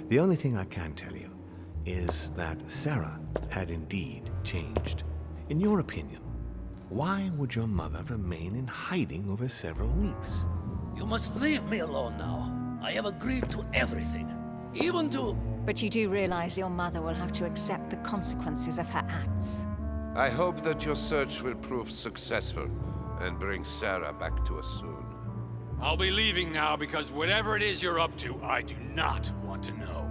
The only thing I can tell you is that Sarah had indeed changed. In your opinion, why would your mother remain in hiding over several weeks? You must leave me alone now. I have agreed to everything. Even to... But you do realize your mother will have to accept the consequences of her acts. I hope that your search will prove successful and bring Sarah back to us soon. I'll be leaving now because whatever it is you're up to, I do not want to know.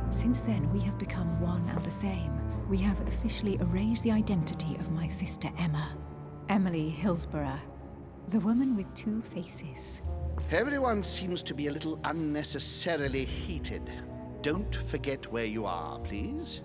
Since then, we have become one and the same. We have officially erased the identity of my sister Emma. Emily Hillsborough. The woman with two faces. Everyone seems to be a little unnecessarily heated. Don't forget where you are, please.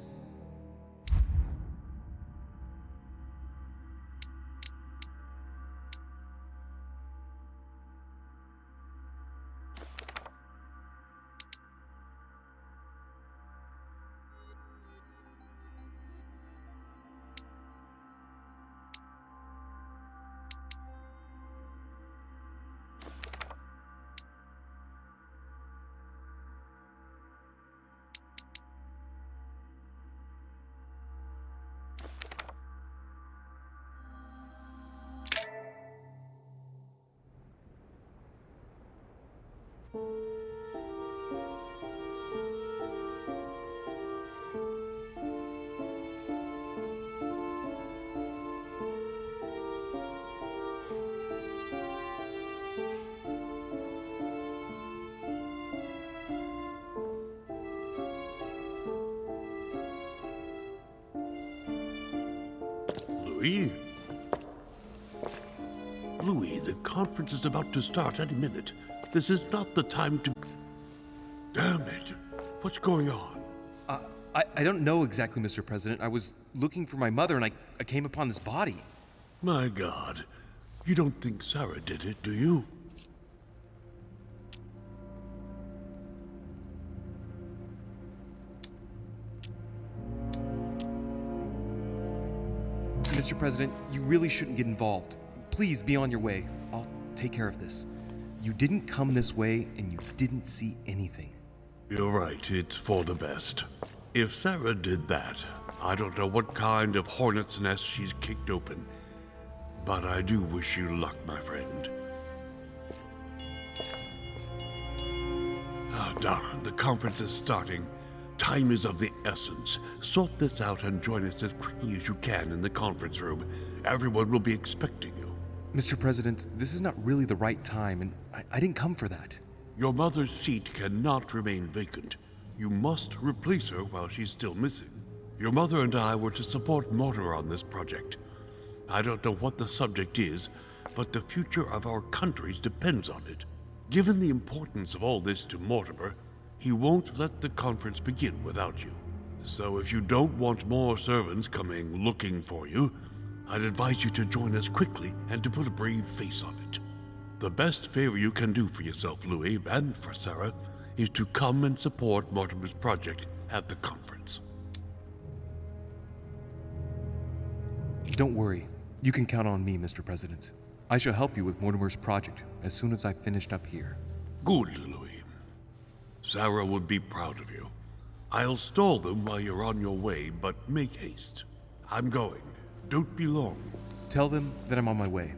Louis? Louis, the conference is about to start any minute. This is not the time to... Damn it. What's going on? I don't know exactly, Mr. President. I was looking for my mother and I came upon this body. My God. You don't think Sarah did it, do you? Mr. President, you really shouldn't get involved. Please be on your way. I'll take care of this. You didn't come this way and you didn't see anything. You're right, it's for the best. If Sarah did that, I don't know what kind of hornet's nest she's kicked open. But I do wish you luck, my friend. Ah, darn, the conference is starting. Time is of the essence. Sort this out and join us as quickly as you can in the conference room. Everyone will be expecting you. Mr. President, this is not really the right time, and I didn't come for that. Your mother's seat cannot remain vacant. You must replace her while she's still missing. Your mother and I were to support Mortimer on this project. I don't know what the subject is, but the future of our countries depends on it. Given the importance of all this to Mortimer, he won't let the conference begin without you. So if you don't want more servants coming looking for you, I'd advise you to join us quickly and to put a brave face on it. The best favor you can do for yourself, Louis, and for Sarah, is to come and support Mortimer's project at the conference. Don't worry. You can count on me, Mr. President. I shall help you with Mortimer's project as soon as I've finished up here. Good, Louis. Sarah would be proud of you. I'll stall them while you're on your way, but make haste. I'm going. Don't be long. Tell them that I'm on my way.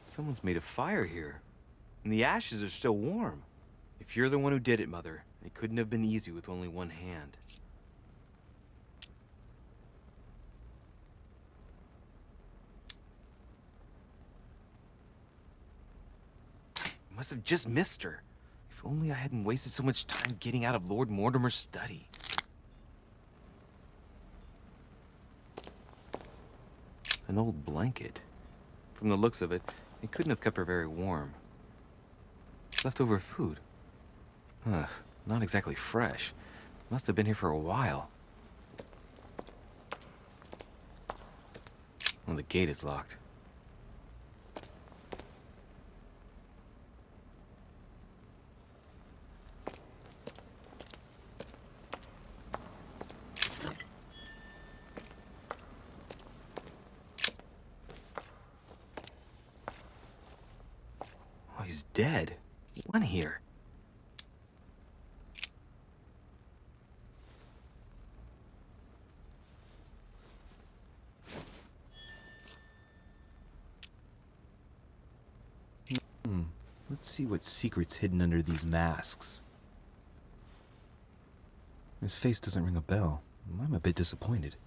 Someone's made a fire here, and the ashes are still warm. If you're the one who did it, Mother, it couldn't have been easy with only one hand. I must have just missed her. If only I hadn't wasted so much time getting out of Lord Mortimer's study. An old blanket. From the looks of it, it couldn't have kept her very warm. Leftover food. Ugh, not exactly fresh. Must have been here for a while. Well, the gate is locked. He's dead. One here. Let's see what secret's hidden under these masks. His face doesn't ring a bell. I'm a bit disappointed.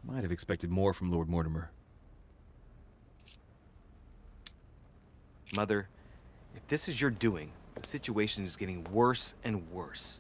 Might have expected more from Lord Mortimer. Mother, if this is your doing, the situation is getting worse and worse.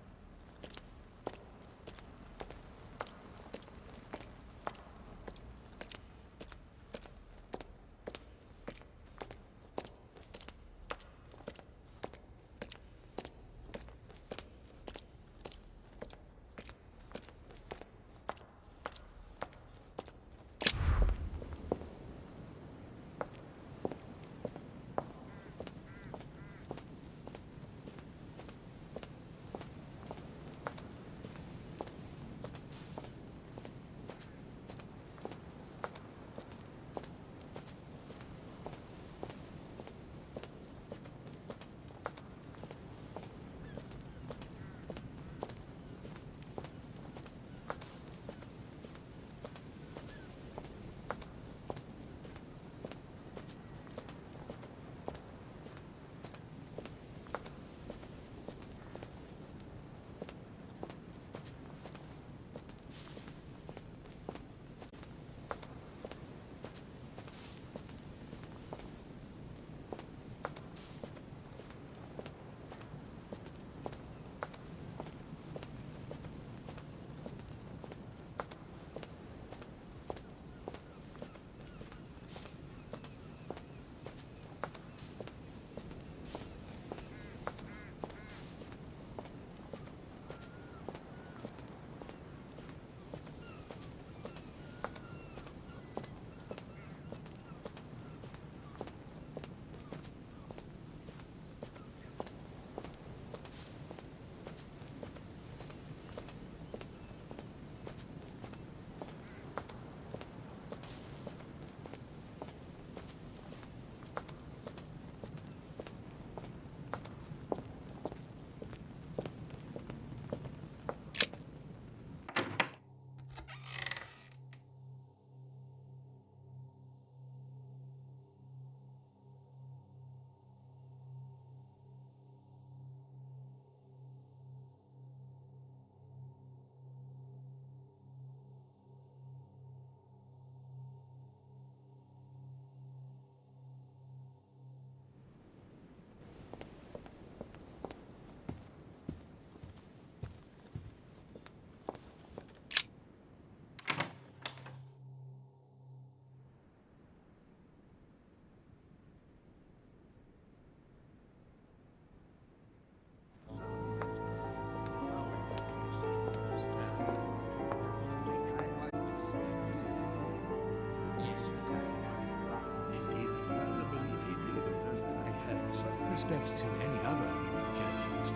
Respect to any other journalist.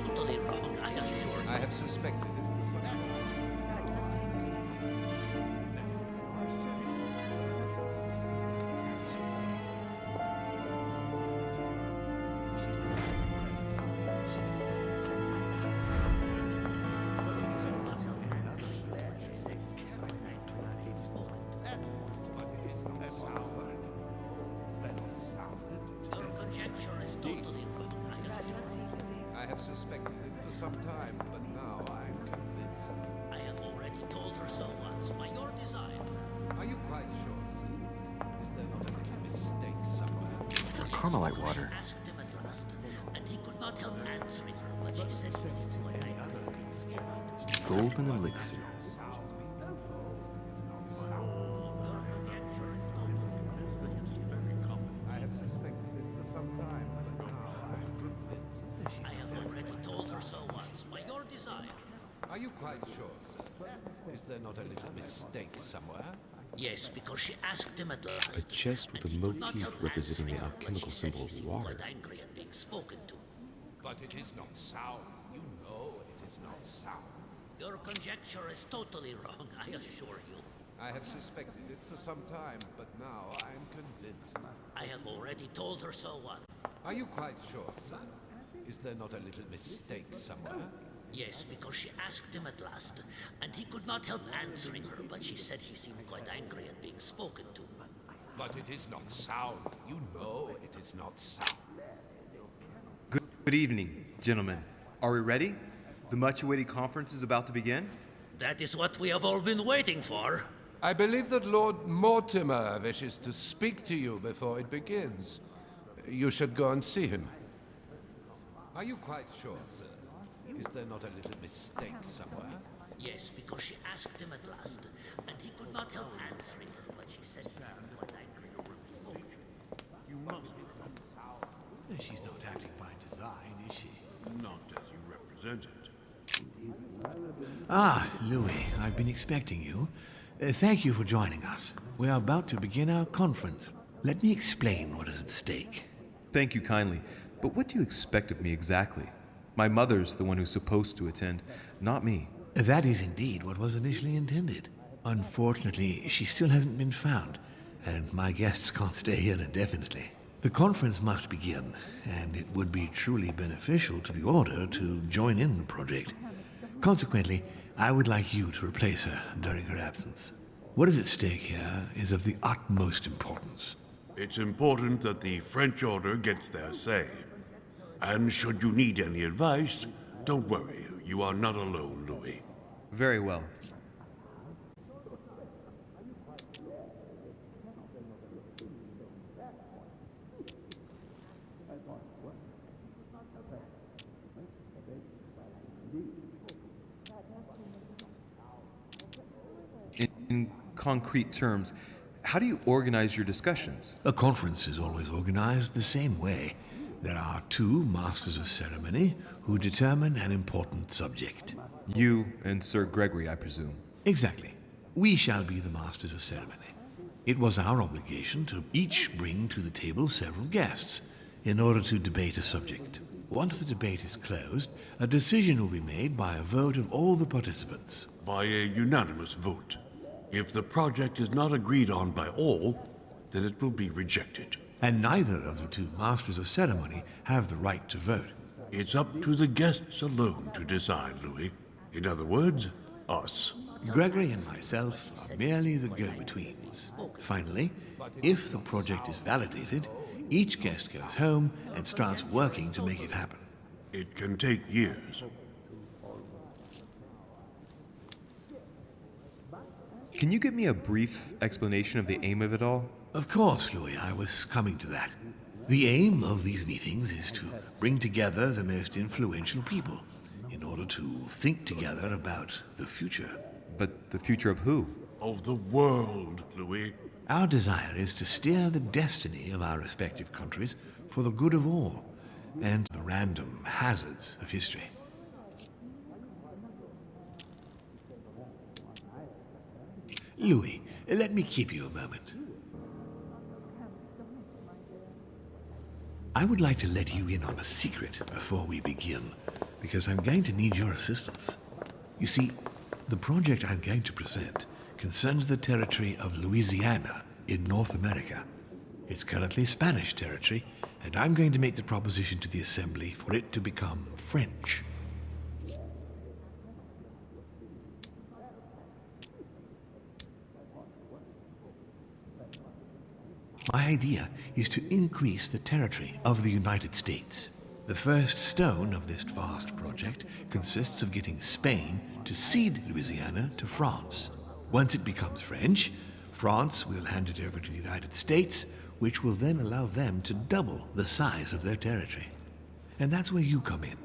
Totally wrong, I assure you. I have suspected it. That does seem the same. Your conjecture is totally wrong, I That assure does seem the same. I have suspected it for some time, but now I'm convinced. I have already told her so once, by your design. Are you quite sure? Is there not a little mistake somewhere? Carmelite water. She asked him at last, and he could not help answering her when she said things what I heard. Golden elixir. I have suspected it for some time, but now I'm convinced. I have already told her so once, by your design. Are you quite sure, sir? Is there not a little mistake somewhere? Yes, because she asked him at last. A chest with and a he could not motif help representing the answering her when alchemical she said symbol he of seemed water. quite angry at being spoken to. But it is not sound. You know it is not sound. Your conjecture is totally wrong, I assure you. I have suspected it for some time, but now I am convinced. I have already told her so what. Are you quite sure, sir? Is there not a little mistake somewhere? Yes, because she asked him at last, and he could not help answering her, but she said he seemed quite angry at being spoken to. But it is not sound. You know it is not sound. Good evening, gentlemen. Are we ready? The much-awaited conference is about to begin? That is what we have all been waiting for. I believe that Lord Mortimer wishes to speak to you before it begins. You should go and see him. Are you quite sure, sir? Is there not a little mistake somewhere? Yes, because she asked him at last, and he could not help answering her, but she said he seemed quite angry over being spoken to. She's not acting by design, is she? Not as you represented. Ah, Louis, I've been expecting you. Thank you for joining us. We are about to begin our conference. Let me explain what is at stake. Thank you kindly, but what do you expect of me exactly? My mother's the one who's supposed to attend, not me. That is indeed what was initially intended. Unfortunately, she still hasn't been found, and my guests can't stay here indefinitely. The conference must begin, and it would be truly beneficial to the Order to join in the project. Consequently, I would like you to replace her during her absence. What is at stake here is of the utmost importance. It's important that the French Order gets their say. And should you need any advice, don't worry. You are not alone, Louis. Very well. In concrete terms, how do you organize your discussions? A conference is always organized the same way. There are two Masters of Ceremony who determine an important subject. You and Sir Gregory, I presume. Exactly. We shall be the Masters of Ceremony. It was our obligation to each bring to the table several guests in order to debate a subject. Once the debate is closed, a decision will be made by a vote of all the participants. By a unanimous vote. If the project is not agreed on by all, then it will be rejected. And neither of the two Masters of Ceremony have the right to vote. It's up to the guests alone to decide, Louis. In other words, us. Gregory and myself are merely the go-betweens. Finally, if the project is validated, each guest goes home and starts working to make it happen. It can take years. Can you give me a brief explanation of the aim of it all? Of course, Louis, I was coming to that. The aim of these meetings is to bring together the most influential people in order to think together about the future. But the future of who? Of the world, Louis. Our desire is to steer the destiny of our respective countries for the good of all and the random hazards of history. Louis, let me keep you a moment. I would like to let you in on a secret before we begin, because I'm going to need your assistance. You see, the project I'm going to present concerns the territory of Louisiana in North America. It's currently Spanish territory, and I'm going to make the proposition to the Assembly for it to become French. My idea is to increase the territory of the United States. The first stone of this vast project consists of getting Spain to cede Louisiana to France. Once it becomes French, France will hand it over to the United States, which will then allow them to double the size of their territory. And that's where you come in.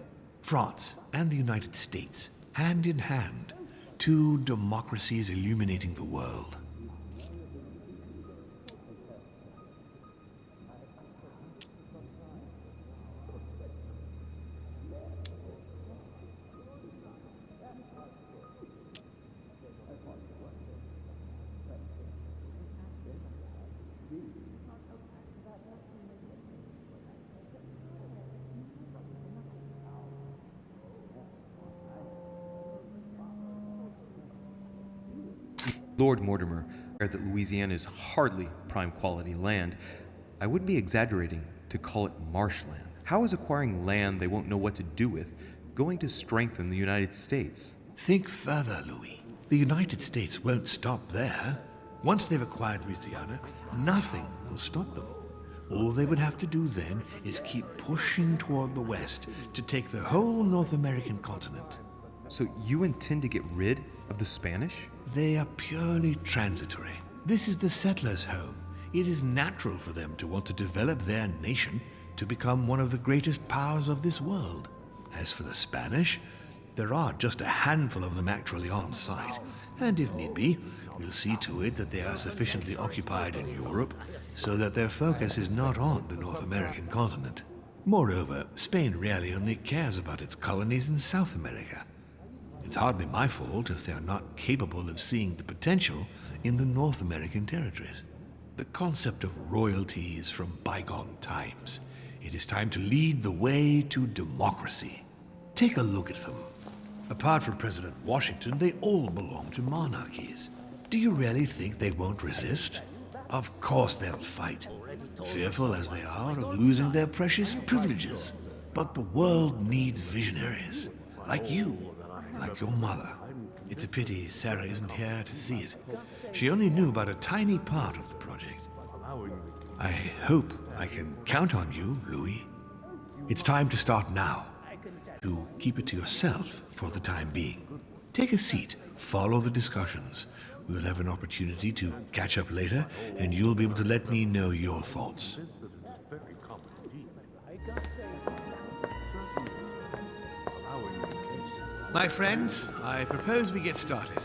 France and the United States, hand in hand, two democracies illuminating the world. Lord Mortimer, that Louisiana is hardly prime quality land. I wouldn't be exaggerating to call it marshland. How is acquiring land they won't know what to do with going to strengthen the United States? Think further, Louis. The United States won't stop there. Once they've acquired Louisiana, nothing will stop them. All they would have to do then is keep pushing toward the west to take the whole North American continent. So you intend to get rid of the Spanish? They are purely transitory. This is the settlers' home. It is natural for them to want to develop their nation to become one of the greatest powers of this world. As for the Spanish, there are just a handful of them actually on site, and if need be, we'll see to it that they are sufficiently occupied in Europe so that their focus is not on the North American continent. Moreover, Spain really only cares about its colonies in South America. It's hardly my fault if they are not capable of seeing the potential in the North American territories. The concept of royalty is from bygone times. It is time to lead the way to democracy. Take a look at them. Apart from President Washington, they all belong to monarchies. Do you really think they won't resist? Of course they'll fight, fearful as they are of losing their precious privileges. But the world needs visionaries, like you, like your mother. It's a pity Sarah isn't here to see it. She only knew about a tiny part of the project. I hope I can count on you, Louis. It's time to start now. To keep it to yourself for the time being. Take a seat, follow the discussions. We'll have an opportunity to catch up later, and you'll be able to let me know your thoughts. My friends, I propose we get started.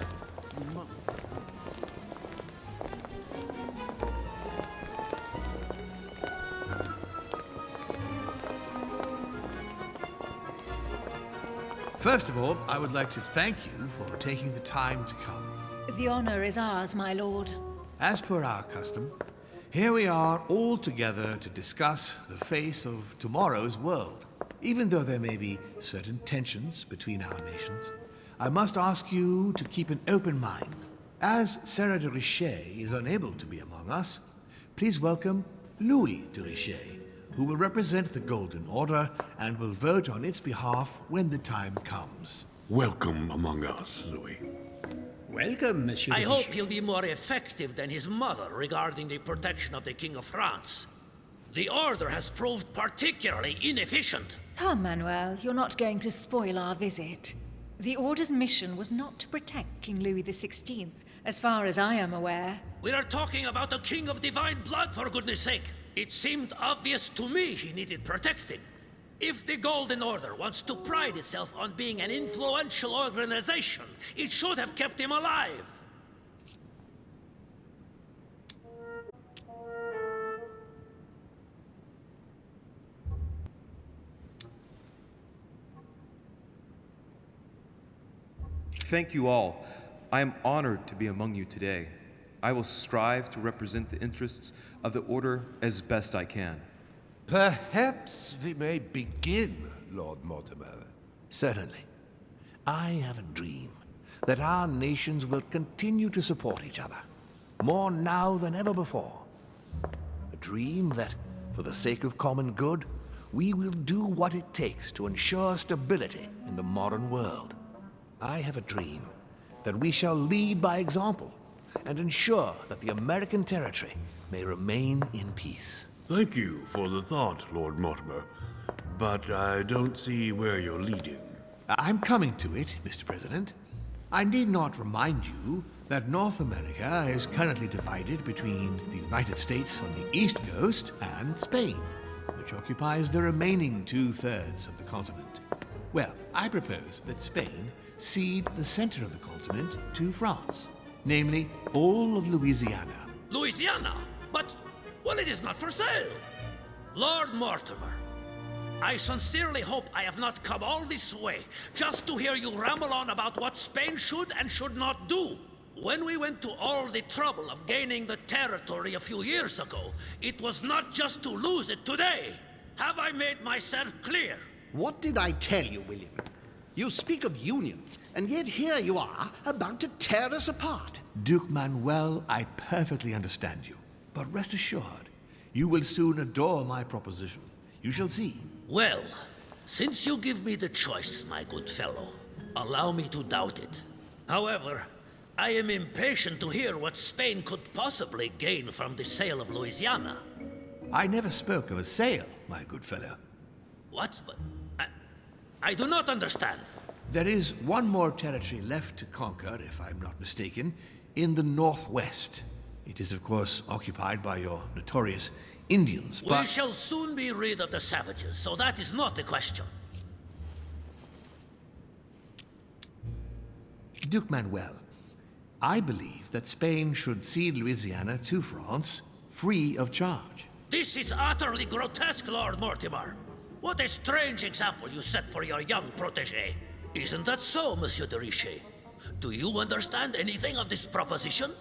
First of all, I would like to thank you for taking the time to come. The honor is ours, my lord. As per our custom, here we are all together to discuss the face of tomorrow's world. Even though there may be certain tensions between our nations, I must ask you to keep an open mind. As Sarah de Richet is unable to be among us, please welcome Louis de Richet, who will represent the Golden Order and will vote on its behalf when the time comes. Welcome among us, Louis. Welcome, Monsieur. I hope he'll be more effective than his mother regarding the protection of the King of France. The Order has proved particularly inefficient. Come, Manuel, you're not going to spoil our visit. The Order's mission was not to protect King Louis XVI, as far as I am aware. We are talking about a king of divine blood, for goodness sake. It seemed obvious to me he needed protecting. If the Golden Order wants to pride itself on being an influential organization, it should have kept him alive. Thank you all. I am honored to be among you today. I will strive to represent the interests of the Order as best I can. Perhaps we may begin, Lord Mortimer. Certainly. I have a dream that our nations will continue to support each other, more now than ever before. A dream that, for the sake of common good, we will do what it takes to ensure stability in the modern world. I have a dream that we shall lead by example and ensure that the American territory may remain in peace. Thank you for the thought, Lord Mortimer, but I don't see where you're leading. I'm coming to it, Mr. President. I need not remind you that North America is currently divided between the United States on the east coast and Spain, which occupies the remaining 2/3 of the continent. Well, I propose that Spain cede the center of the continent to France, namely all of Louisiana. Louisiana? But, well, it is not for sale. Lord Mortimer, I sincerely hope I have not come all this way just to hear you ramble on about what Spain should and should not do. When we went to all the trouble of gaining the territory a few years ago, it was not just to lose it today. Have I made myself clear? What did I tell you, William? You speak of union, and yet here you are, about to tear us apart. Duke Manuel, I perfectly understand you. But rest assured, you will soon adore my proposition. You shall see. Well, since you give me the choice, my good fellow, allow me to doubt it. However, I am impatient to hear what Spain could possibly gain from the sale of Louisiana. I never spoke of a sale, my good fellow. What? But I do not understand. There is one more territory left to conquer, if I'm not mistaken, in the northwest. It is, of course, occupied by your notorious Indians, but... We shall soon be rid of the savages, so that is not a question. Duke Manuel, I believe that Spain should cede Louisiana to France, free of charge. This is utterly grotesque, Lord Mortimer. What a strange example you set for your young protégé. Isn't that so, Monsieur de Richet? Do you understand anything of this proposition?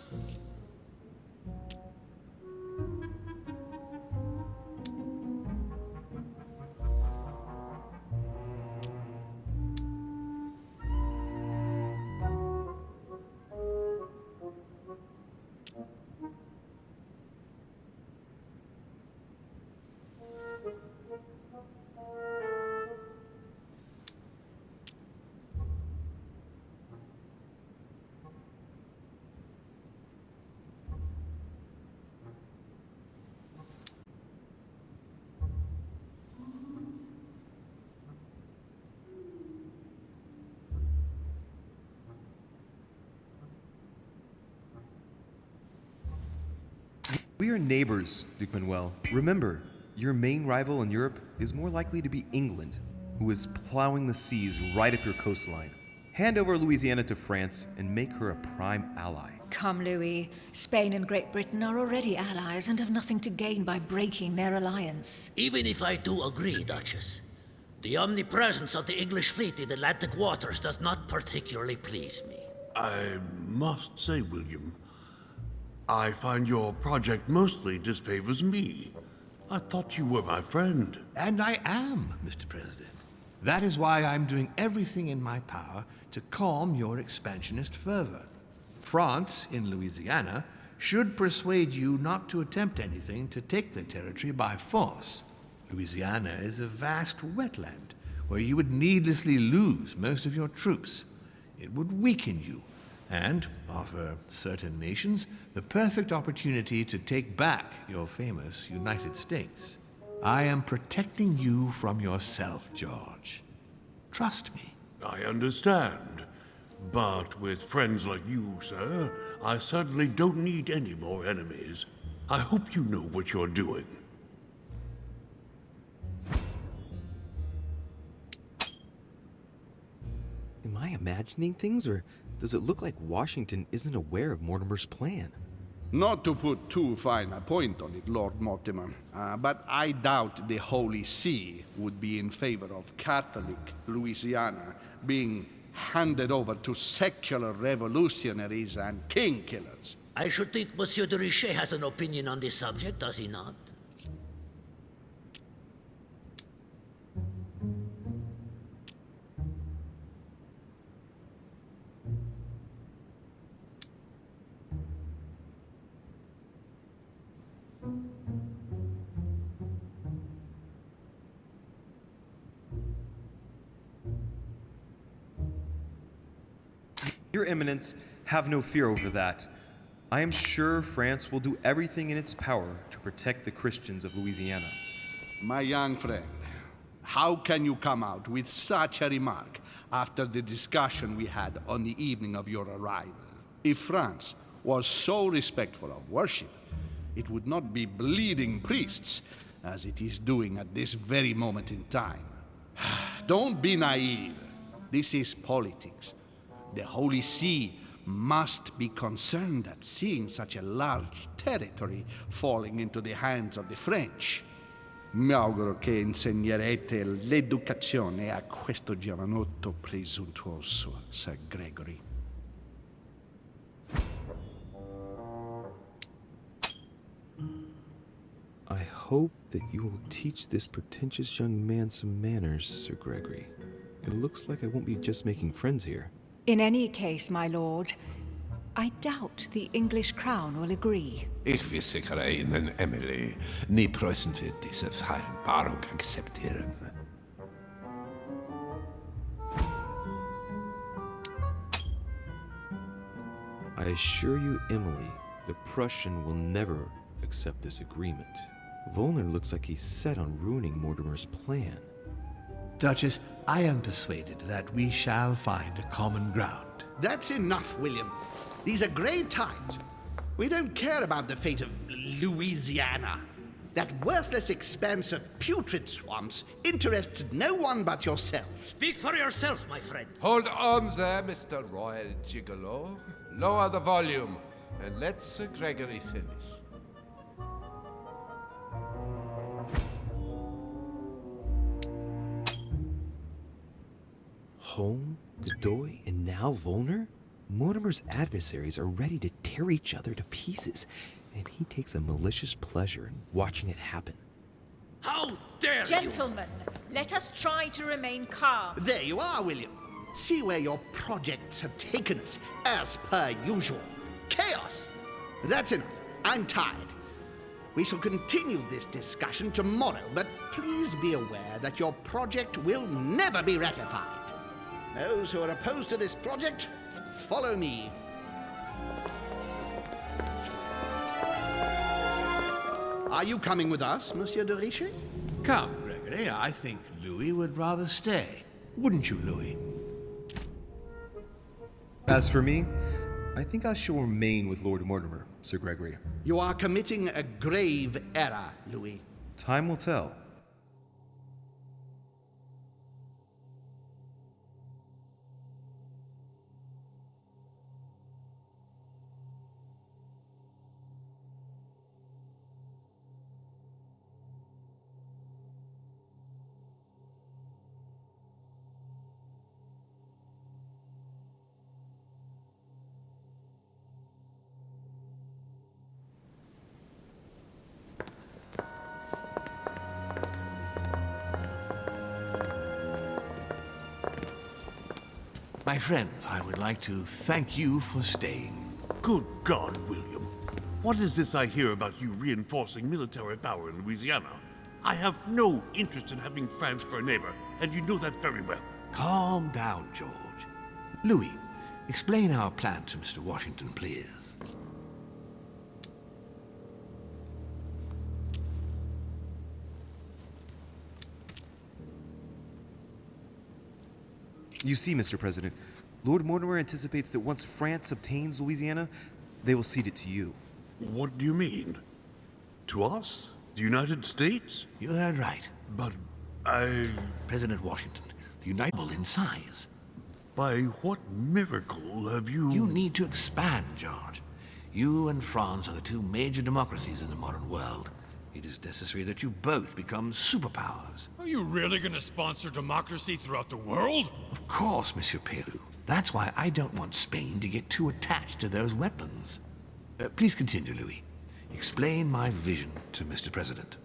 We are neighbors, Duke Manuel. Remember, your main rival in Europe is more likely to be England, who is plowing the seas right up your coastline. Hand over Louisiana to France and make her a prime ally. Come, Louis. Spain and Great Britain are already allies and have nothing to gain by breaking their alliance. Even if I do agree, Duchess, the omnipresence of the English fleet in Atlantic waters does not particularly please me. I must say, William, I find your project mostly disfavors me. I thought you were my friend. And I am, Mr. President. That is why I'm doing everything in my power to calm your expansionist fervor. France, in Louisiana, should persuade you not to attempt anything to take the territory by force. Louisiana is a vast wetland where you would needlessly lose most of your troops. It would weaken you and offer certain nations the perfect opportunity to take back your famous United States. I am protecting you from yourself, George. Trust me. I understand. But with friends like you, sir, I certainly don't need any more enemies. I hope you know what you're doing. Am I imagining things, or does it look like Washington isn't aware of Mortimer's plan? Not to put too fine a point on it, Lord Mortimer, but I doubt the Holy See would be in favor of Catholic Louisiana being handed over to secular revolutionaries and king killers. I should think Monsieur de Richet has an opinion on this subject, does he not? Your Eminence, have no fear over that. I am sure France will do everything in its power to protect the Christians of Louisiana. My young friend, how can you come out with such a remark after the discussion we had on the evening of your arrival? If France was so respectful of worship, it would not be bleeding priests, as it is doing at this very moment in time. Don't be naive. This is politics. The Holy See must be concerned at seeing such a large territory falling into the hands of the French. Mi auguro che insegnerete l'educazione a questo giovanotto presuntuoso, Sir Gregory. I hope that you will teach this pretentious young man some manners, Sir Gregory. It looks like I won't be just making friends here. In any case, my lord, I doubt the English crown will agree. Ich will sicher Ihnen, Emily. Nie Preußen wird diese Vereinbarung akzeptieren. I assure you, Emily, the Prussian will never accept this agreement. Volner looks like he's set on ruining Mortimer's plan. Duchess, I am persuaded that we shall find a common ground. That's enough, William. These are grave times. We don't care about the fate of Louisiana. That worthless expanse of putrid swamps interests no one but yourself. Speak for yourself, my friend. Hold on there, Mr. Royal Gigolo. Lower the volume, and let Sir Gregory finish. Home, Godoy, and now Volner? Mortimer's adversaries are ready to tear each other to pieces, and he takes a malicious pleasure in watching it happen. How dare you! Gentlemen, let us try to remain calm. There you are, William. See where your projects have taken us, as per usual. Chaos! That's enough. I'm tired. We shall continue this discussion tomorrow, but please be aware that your project will never be ratified. Those who are opposed to this project, follow me. Are you coming with us, Monsieur de Richet? Come, Gregory, I think Louis would rather stay. Wouldn't you, Louis? As for me, I think I shall remain with Lord Mortimer, Sir Gregory. You are committing a grave error, Louis. Time will tell. My friends, I would like to thank you for staying. Good God, William. What is this I hear about you reinforcing military power in Louisiana? I have no interest in having France for a neighbor, and you know that very well. Calm down, George. Louis, explain our plan to Mr. Washington, please. You see, Mr. President, Lord Mortimer anticipates that once France obtains Louisiana, they will cede it to you. What do you mean? To us? The United States? You heard right. But President Washington, the United States in size. By what miracle have you... You need to expand, George. You and France are the two major democracies in the modern world. It is necessary that you both become superpowers. Are you really going to sponsor democracy throughout the world? Of course, Monsieur Peru. That's why I don't want Spain to get too attached to those weapons. Please continue, Louis. Explain my vision to Mr. President.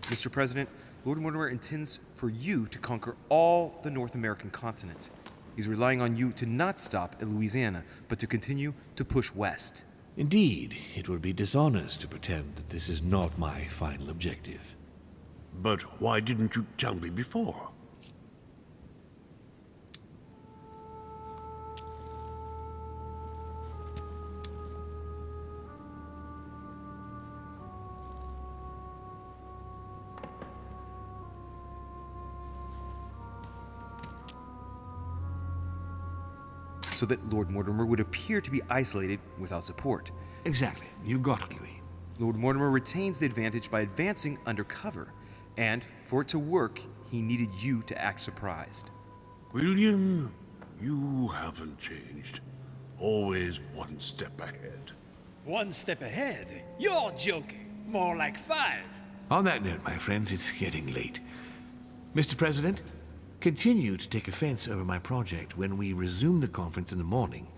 Mr. President, Lord Mortimer intends for you to conquer all the North American continent. He's relying on you to not stop at Louisiana, but to continue to push west. Indeed, it would be dishonest to pretend that this is not my final objective. But why didn't you tell me before? So that Lord Mortimer would appear to be isolated without support. Exactly. You got it, Louis. Lord Mortimer retains the advantage by advancing undercover, and for it to work, he needed you to act surprised. William, you haven't changed. Always one step ahead. One step ahead? You're joking. More like 5. On that note, my friends, it's getting late. Mr. President, continue to take offense over my project when we resume the conference in the morning.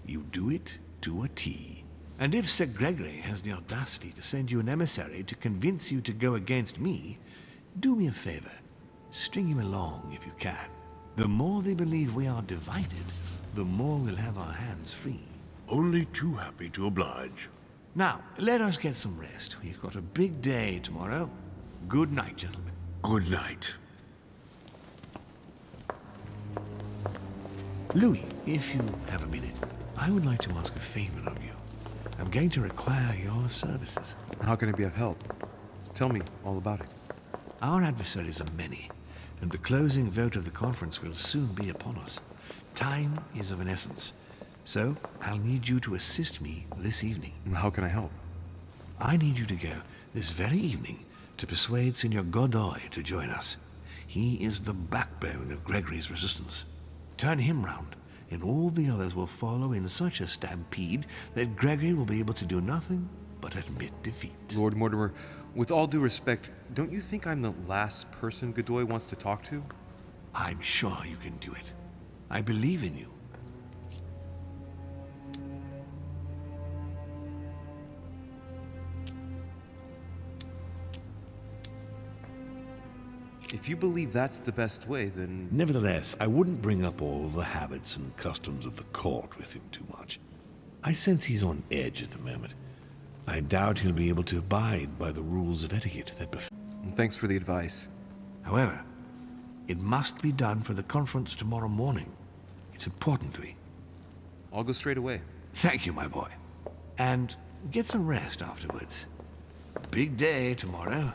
You do it to a T. And if Sir Gregory has the audacity to send you an emissary to convince you to go against me, do me a favor. String him along if you can. The more they believe we are divided, the more we'll have our hands free. Only too happy to oblige. Now, let us get some rest. We've got a big day tomorrow. Good night, gentlemen. Good night. Louis, if you have a minute, I would like to ask a favor of you. I'm going to require your services. How can I be of help? Tell me all about it. Our adversaries are many, and the closing vote of the conference will soon be upon us. Time is of an essence, so I'll need you to assist me this evening. How can I help? I need you to go this very evening to persuade Signor Godoy to join us. He is the backbone of Gregory's resistance. Turn him round, and all the others will follow in such a stampede that Gregory will be able to do nothing but admit defeat. Lord Mortimer, with all due respect, don't you think I'm the last person Godoy wants to talk to? I'm sure you can do it. I believe in you. If you believe that's the best way, then... Nevertheless, I wouldn't bring up all the habits and customs of the court with him too much. I sense he's on edge at the moment. I doubt he'll be able to abide by the rules of etiquette that Thanks for the advice. However, it must be done for the conference tomorrow morning. It's important, Louis. I'll go straight away. Thank you, my boy. And get some rest afterwards. Big day tomorrow.